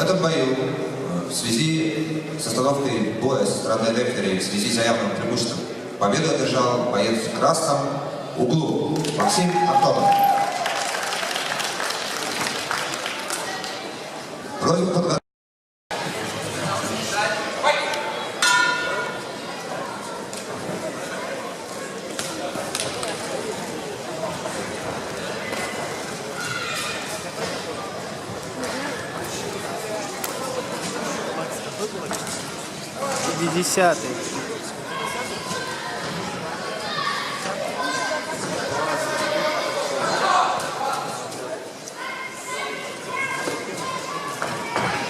этом бою, в связи с остановкой боя со стороны рефери, в связи с заявленным преимуществом, победу одержал боец в красном углу Максим Антонов. Просьба подготовить. Десятый.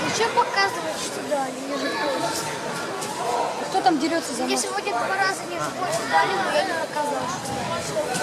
Зачем показывать, что дали ниже пояса? Кто там дерется за Мне нас? сегодня 2 раза ниже пояса дали, но я не показал. Чтобы...